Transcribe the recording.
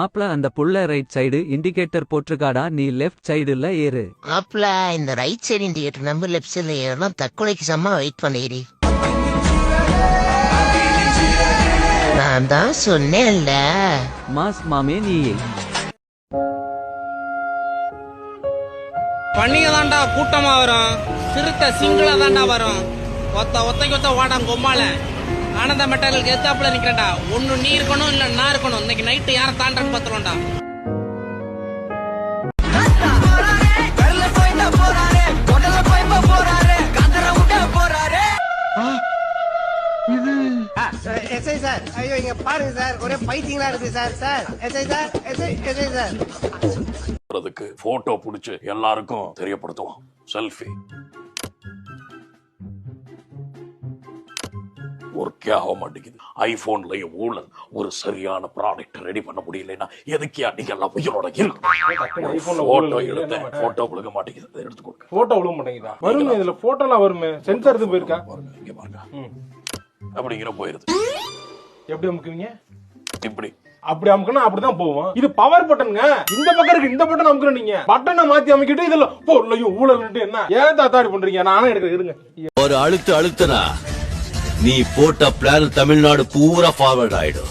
மாப்ள அந்த புள்ள ரைட் சைடு இண்டிகேட்டர் போட்டுருக்காடா, நீ லெஃப்ட் சைடுல ஏறு. மாப்பிள இந்த ரைட் சைடு இண்டிகேட்டர் நம்ம லெஃப்ட் சைடுல ஏறனா தற்கொலைக்கு சம்மா வெயிட் பண்ணேரி. நான் தான் சொன்னேன்ல. மாஸ் மாமே நீயே. பண்ணிங்க தாண்டா கூட்டமா வரும், சிறுத்தை சிங்கிளா தாண்டா வரும். ஒத்தைக்கு ஓடாம் கொம்மால ஆனந்த மெட்டர்களுக்கு எத்தாப்புல நிக்கிறேன்டா. ஒண்ணு நீ இருக்கணும் இல்ல நான் இருக்கணும். இன்னைக்கு நைட்டு யார தாண்டன்னு பாத்துருவோம்டா. எஸ்ஐ சார், ஐயோ இங்க பாருங்க சார், ஒரே பைத்தியங்களா இருக்கு sir. Sir SI sir, SI sir. அதுக்கு போட்டோ புடிச்சு எல்லாருக்கும் தெரியப்படுத்துவோம். செல்ஃபி ஒர்க்கே ஆக மாட்டேங்குது. ஐபோன்லயே ஊழல். ஒரு சரியான ப்ராடக்ட் ரெடி பண்ண முடியலன்னா எதுக்கே நீங்க எல்லாம் உயிரோட இருக்கு. போட்டோ எடுத்த போட்டோ விழுக மாட்டேங்குது. அதை எடுத்து கொடுங்க. போட்டோ விழுக மாட்டேங்குதா? வருமே, இதுல போட்டோலாம் வருமே. சென்சார் இது போயிருக்கா? இங்க பாருங்க, அப்படிங்கிற போயிருது. எப்படி அமுக்குவீங்க? இப்படி அப்படி அமுக்கணும், அப்படிதான் போவோம். இது பவர் பட்டனுங்க. இந்த பக்கம் இருக்கு, இந்த பட்டன் அமுக்கணும். நீங்க பட்டனை மாத்தி அமைக்கிட்டு இதுல போடலையும் ஊழல் என்ன ஏன் தாத்தாடி பண்றீங்க? நானும் எடுக்கிறேன், இருங்க. ஒரு அழுத்தனா நீ போட்ட பிளான் தமிழ்நாடு பூரா ஃபார்வர்ட் ஆயிடும்.